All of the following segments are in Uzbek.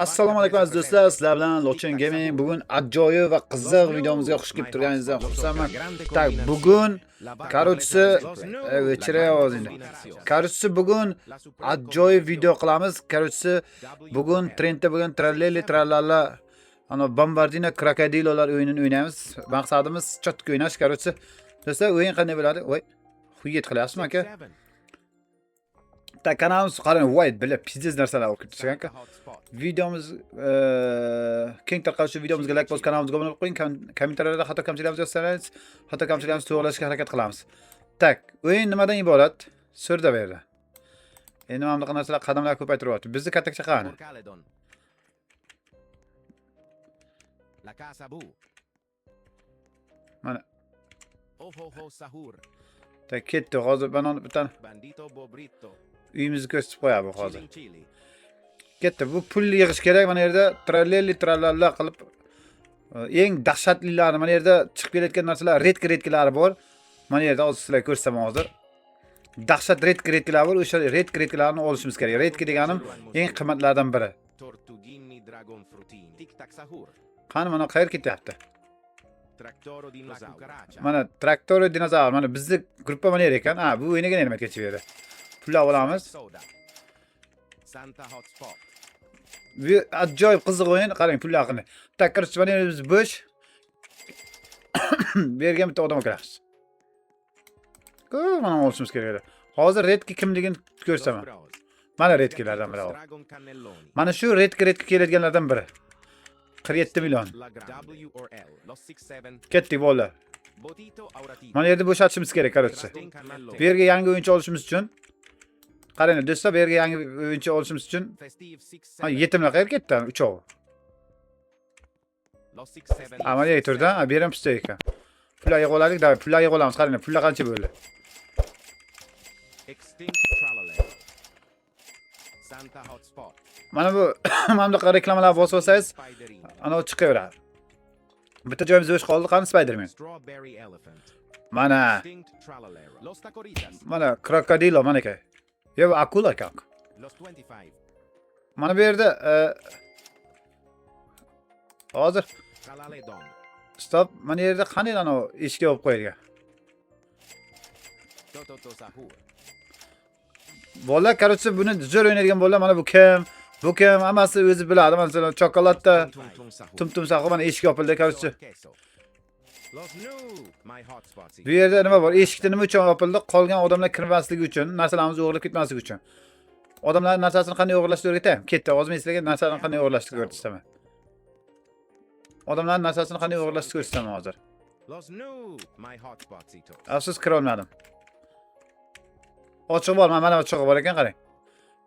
Assalomu alaykum aziz do'stlar, sizlar bilan Lochin Gaming. Bugun ajoyib va qiziq videomizga xush kelib turganingizdan xursandman. Tak, bugun korotchisi o'chirayapti. Korotchisi bugun ajoyib video qilamiz. Korotchisi bugun trendda bo'lgan tralleli trallala ana bombardino krokodilolar o'yinini o'ynaymiz. Maqsadimiz chotga o'ynash korotchisi. Do'stlar, o'yin qanday bo'ladi? Voy, xuyet qilyapsizmi aka? Tak, kanalimiz qarang, voy, bila pizziz narsalar o'qib turgan. Videomiz keng tarqalishi videomizga like bosib kanalimizga obuna bo'lib qo'ying. Kommentariyada xato kamchiliklarimizni yozsangiz, xato kamchiliklarimizni to'g'rilashga harakat qilamiz. Tak, o'yin nimadan iborat? So'rda berdi. Endi mana bunaqa narsalar qadamlar ko'paytiryapti. Bizni katta chaqani. Mana. Tak, ketdi. Hozir banon bitan uyimizni ko'rsatib qo'yadi hozir. Ketdi. Bu pul yig'ish kerak. Mana yerda tralleli trallalla qilib eng dahshatlilari mana yerda chiqib kelayotgan narsalar redki-redkilari bor. Mana yerda hozir sizlarga ko'rsataman hozir. Dahshat redki-redkilar bor. O'sha redki-redkilarni olishimiz kerak. Redki deganim eng qimmatlardan biri. Qani mana qayerga ketyapti? Mana Traktoro dinozavr. Mana bizni gruppa mana yer ekan. Ha, bu o'yinaga nima kechib berdi. Pullar olamiz. Bu ajoyib qiziq o'yin. Qarang, pullar qanday. Tak, korotchimiz bo'sh. Bergan bitta odam kiramiz. Mana olishimiz kerak edi. Hozir redki kimligini ko'rsaman. Mana redkilardan biri. Mana shu redki keladiganlardan biri. 47 million. Ketdik bolalar. Mana yerda bo'shatishimiz kerak korotchi. Bu yerga yangi o'yinchi olishimiz uchun qarang do'stlar, bu yerga yangi o'yinchi olishimiz uchun yetimlar qayerga ketdi? Uchovi. Mana yer turda, bu ham pista ekan. Pullar yig'oladik, da pullar yig'olamiz. Qarang, pullar qancha bo'ldi? Mana bu mana bunaqa reklamalar bosib olsangiz, ana chiqaveradi. Bitta joyimiz bo'sh qoldi, qani Spiderman. Mana krokodilo mana ekan. Yo, akula ekan. Mana bu yerda hozir stop, mana yerda qanday ana eshikka olib qo'yilgan. Bolalar korotchi buni zo'r o'ynaydigan bolalar mana bu kim? Bu kim? Hammasi o'zi biladi. Masalan, chokoladda tum-tum saqib mana eshik yopildi korotchi. Bu yerda nima bor? Eshikni nima uchun yopildi? Qolgan odamlar kirmasligi uchun, narsalarimizni o'g'irlab ketmasligi uchun. Odamlar narsasini qanday o'g'irlashni o'rgataymi? Ketdi. Hozir men sizlarga narsani qanday o'g'irlashni o'rgataman. Odamlar narsasini qanday o'g'irlashni ko'rsataman hozir. Afsus, kira olmadim. Ochiq bor, mana ochiq bor ekan, qarang.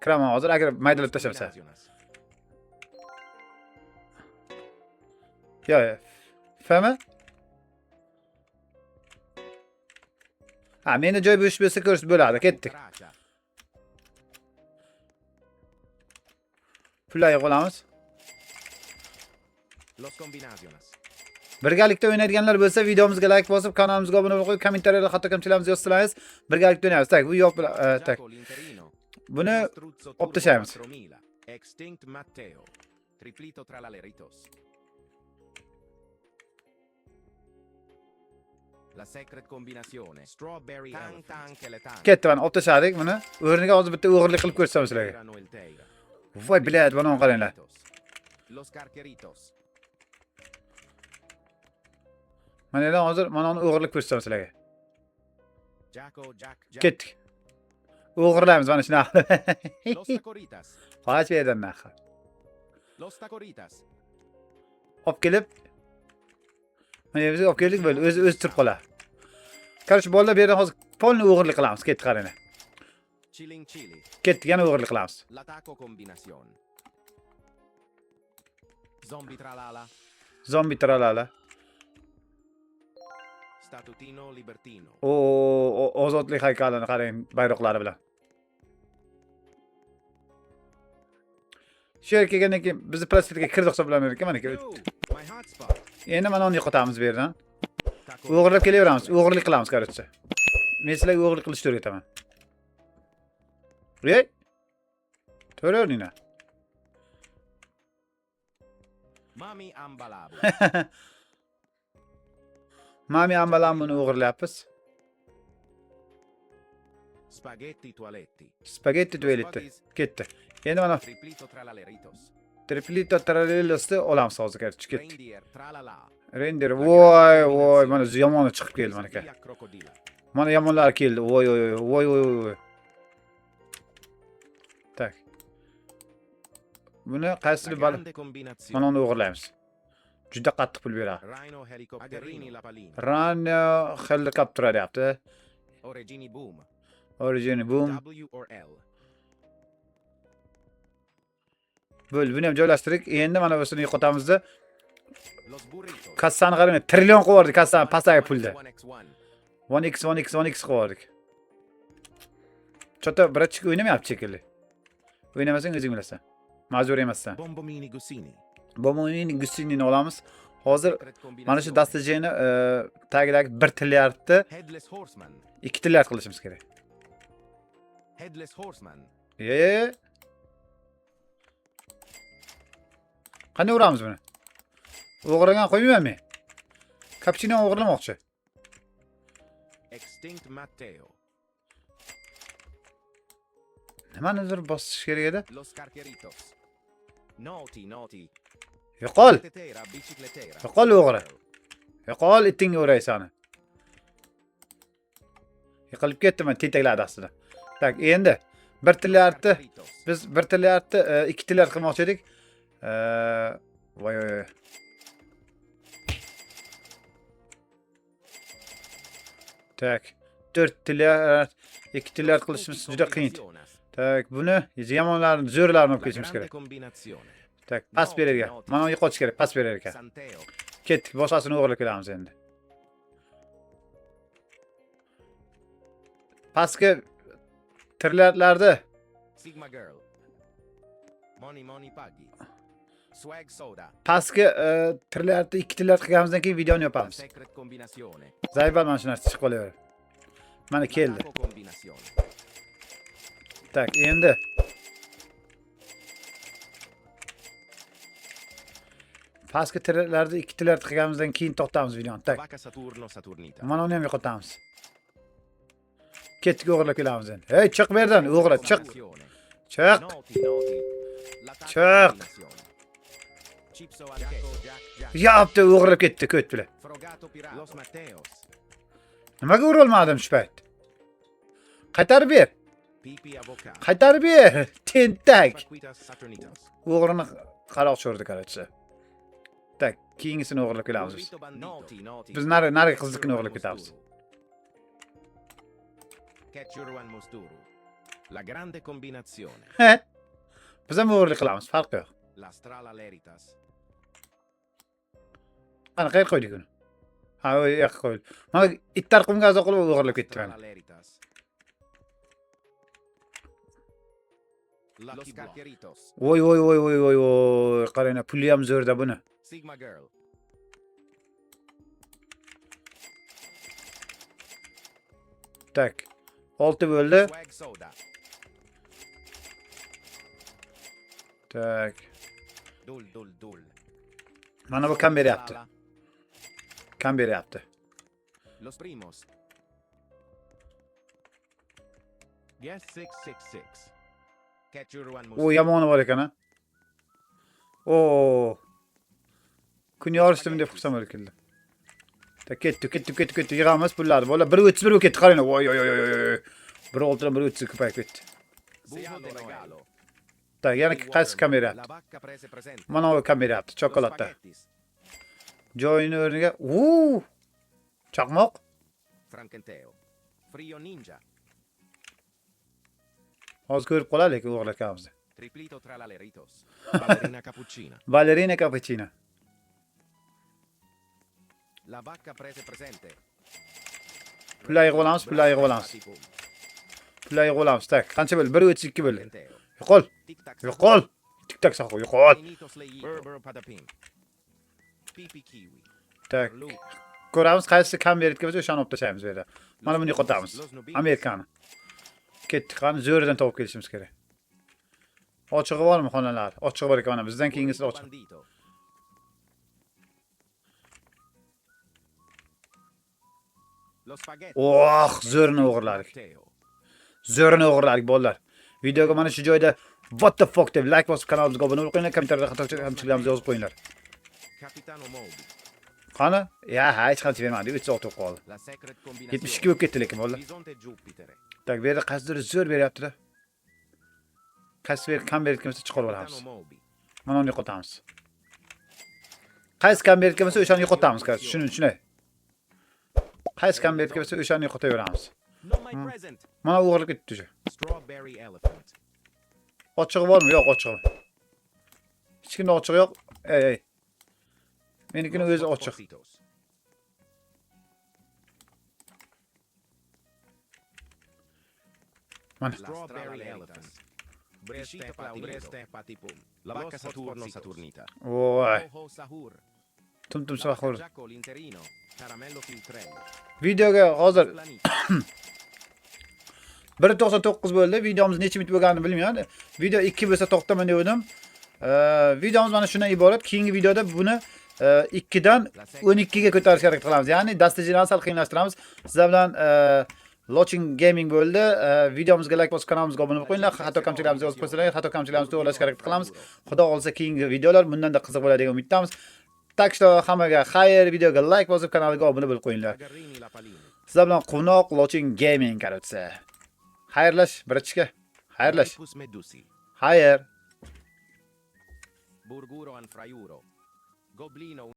Kiraman hozir, agar maydalab tashlasa. Yo, fahmi? Ha, meni joy bo'sh bo'lsa ko'rsatib bo'ladi, ketdik. Pullarga qo'yamiz. Birgalikda o'ynaydiganlar bo'lsa, videomizga like bosib, kanalimizga obuna bo'lib qo'yib, kommentariyada xato kamchiliklarimizni yozsangiz, birgalikda o'ynaymiz. Tak, bu yo'q bilan, tak. Buni olib tashlaymiz. Ketdi, mana olib tashladik buni. O'rniga hozir bitta o'g'irlik qilib ko'rsataman sizlarga. Voy, biladi, buni qaranglar. Mana yerdan hozir mana uni o'g'irlik ko'rsataman sizlarga. Ketdik. O'g'irlaymiz mana shuni. Qoch bu yerdan naxa. Olib kelib mana yerga olib keldik, bo'ldi. O'zi turib qoladi. Qarshi bolalar bu yerdan hozir polni o'g'irlik qilamiz. Ketdik, qaranglar. Ketdik, yana o'g'irlik qilamiz. Zombi tralala. Ozodlik haykalini qarang, bayroqlari bilan. Shu yerga kelgandan keyin bizni plastikga kirdi hisoblanar ekan, mana ekan. Endi mana uni yo'qotamiz bu yerdan. O'g'irlab kelaveramiz, o'g'irlik qilamiz korotchi. Men sizlarga o'g'irlik qilishni o'rgataman. Ey! To'g'ri o'rninglar. Mami ambalabu. Mami ambalan buni o'g'irlayapmiz. Spaghetti toaletti. Spagetti tualetti. Ketdi. Endi mana Triplito tralaleritos. triplito tralelosni olamiz hozir ketdi. Reindeer tralala. Render. Voy, mana yomoni chiqib keldi mana aka. Via crocodila. Mana yomonlar keldi. Voy. Tak. Buni qaysi La bal? grande combinazione. Mana uni o'g'irlaymiz. Juda qattiq pul beradi. Rhino helicopterini la palina. Rhino helikopter deyapti. Origini boom. Origin boom. W or L. Buni ham joylashtirdik. Endi mana busini yo'qotamizda. Los burritos. Kassani qarang, trillion qo'yardik kassani pastdagi pulda. 1x1. 1x qo'yardik. Chota bratchik o'ynamayapti shekilli. O'ynamasang o'zing bilasan. Majbur emassan. Bombomini Gussini. Bomboning Gussinini olamiz. Hozir Secret combinazione. mana shu dastajeni tagidagi 1 trilliardni Headless horseman. 2 trilliard qilishimiz kerak. Headless horseman. Qanday uramiz buni? O'g'irlagan qo'ymayman men. Cappuccino o'g'irlamoqchi. Extinct Matteo. Nimanidir bosish kerak edi? Los carqueritos. Naughty. Yo'qol. Tetera, bicicletera. Yo'qol o'g'ri. Yo'qol itingga o'raysani. Yiqilib ketdim tetakladi aslida. Tak, endi 1 trilliardni Carqueritos. biz 1 trilliardni 2 trilliard qilmoqchi edik. Voy. Tak, 4 trilliard 2 trilliard qilishimiz juda qiyin. Tak, buni yomonlarni, zo'rlarni olib ketishimiz kerak. Combinazione. Tak, pas bererga. Mana unga qochish kerak, pas berar ekan. Santeo. Ketdik, boshqasini o'g'irlab kelamiz endi. Pastga trilliardlarda Sigma girl. Money paghi. Swag soda. pastga trilliardni 2 trilliard qilganimizdan keyin videoni yopamiz. Secret combinazione. Zayban mana shu narsa chiqib qolaveradi. Mana keldi. Taco combinazione. Tak, endi pastga trilliardni 2 trilliard qilganimizdan keyin to'xtamiz videoni. Tak. Vaca Saturno Saturnita. Mana uni ham yo'qotamiz. Ketdik, o'g'irlab kelamiz endi. Hey, chiq bu yerdan, o'g'ri, chiq. Combinazione. Chiq. Naughty. La taco Chuck. combinazione. Chipso anche. Jack. Yapti, o'g'irlab ketdi, ko't bilan. Frogato pirata. Los Mateos. Nimaga urolmadim shu payt? Qaytarib ber. Pipi avocado. Qaytarib ber. Tentak. Vaquitas Saturnitas. O'g'rini qaroq cho'rdi qarachsa. Tak, keyingisini o'g'irlab kelamiz biz. Burrito bandito. Naughty. Biz nari qizlikni o'g'irlab ketamiz. Ketchuruan Mosturu. La grande combinazione. He. Biz ham o'g'irlik qilamiz, farqi yo'q. La strala leritas. Qani qayerga qo'ydik uni? Ha, u yoqqa qo'yildi. Mana itlar qumga azo qilib o'g'irlab ketdi Strala mana. leritas. Los carqueritos. Voy. Qaranglar, puli ham zo'rda buni. Sigma girl. Tak. 6 bo'ldi. Swag soda. Tak. Dul. Mana bu kam beryapti. Kam beryapti. Los primos. Guess 666. Ketchuruan O yomoni bor ekan, ha. O. Kun yorishdim deb xursand bo'lib keldim. Tak, ketdi. Yig'amiz pullarni. Bola 1.31 ketdi, qaranglar. Voy. 1.6dan 1.30 ko'payib ketdi. Buffo de regalo. Tak, yana qaysi kam La beryapti? vacca prese presente. Mana bu kam beryapti, Los chokoladda. spaghettis. Joyini o'rniga, chaqmoq. Frankenteo. Frio ninja. Hozir ko'rib qolaylik o'g'irlatganimizni. Triplito tralaleritos. Ballerina cappuccina. Ballerina cappuccino. La vacca prese presente. Pullar yig'ib olamiz. Tak, qancha bo'ldi? 1.32 bo'ldi. Frankenteo. Yo'qol. Tic-tac. Tik-tak saqo, yo'qol. Benito Slayito. Berber patapim. Pipi kiwi. Tak. Luke. Ko'ramiz qaysi kam berayotgan bo'lsa o'shani olib tashlaymiz bu yerda. Mana buni yo'qotamiz. Amerikani. Ketdik, qani zo'ridan topib kelishimiz kerak. Ochig'i bormi xonalar? Ochig'i bor ekan mana bizdan keyingisi ochiq. Bandito. Lo spaghetto. Oh, zo'rini o'g'irladik. Matteo. Zo'rini o'g'irladik bolalar. Videoga mana shu joyda what the fuck deb like bosib kanalimizga obuna bo'lib qo'yinglar, kommentariyada xato-kamchiliklarimizni yozib qo'yinglar. Capitano Moby. Qani? Ya, hech qancha bermadi, 3 soat o'qib qoldi. La secret 72 combinazione. bo'lib ketdi lekin bolalar. Bisonte Jupiter. Tak, bu yerda qaysidir zo'r beryapti-da. Qaysi bir kam berayotgan bo'lsa chiqarib olamiz. Capitano Moby. Mana uni yo'qotamiz. Qaysi kam berayotgan bo'lsa o'shani yo'qotamiz, qarang. Tushunay. Qaysi kam berayotgan bo'lsa o'shani yo'qotaveramiz. Not my present. Mana o'g'irlik ketdi shu. Strawberry elephant. Ochig'i bormi? Yo'q, ochig'i. Hech kimda ochig'i yo'q. Ey. Menikini o'zi ochiq. Positos. Mana. Strawberry elephant. Breste patipum. La vacca Saturno Saturnita. Voy. Ho Sahur. Tum sahur. Giacco l'interino. Caramello filtrello. Videoga hozir Planita. 1.99 bo'ldi. Videomiz necha minut bo'lganini bilmayman. Video 2 bo'lsa to'xtaman degandim. Videomiz mana shundan iborat. Keyingi videoda buni 2 dan 12 ga ko'tarishga harakat qilamiz. Ya'ni dastajini sal qiyinlashtiramiz. Sizlar bilan Lochin Gaming bo'ldi. Videomizga like bosib kanalimizga obuna bo'lib qo'yinglar. Xato kamchiliklarimizni yozib qo'ysanglar, xato kamchiliklarimizni to'g'rilashga harakat qilamiz. Xudo xolsa keyingi videolar bundan da qiziq bo'ladi degan umiddamiz. Tak что hammaga xayr, videoga like bosib kanalga obuna bo'lib qo'yinglar. Garrini la palini. Sizlar bilan Quvnoq Lochin Gaming qarotsa. Xayrlash, birinchiga. Xayrlash. Lepus medusi. Xayr. Burguro anfraiuro. Goblino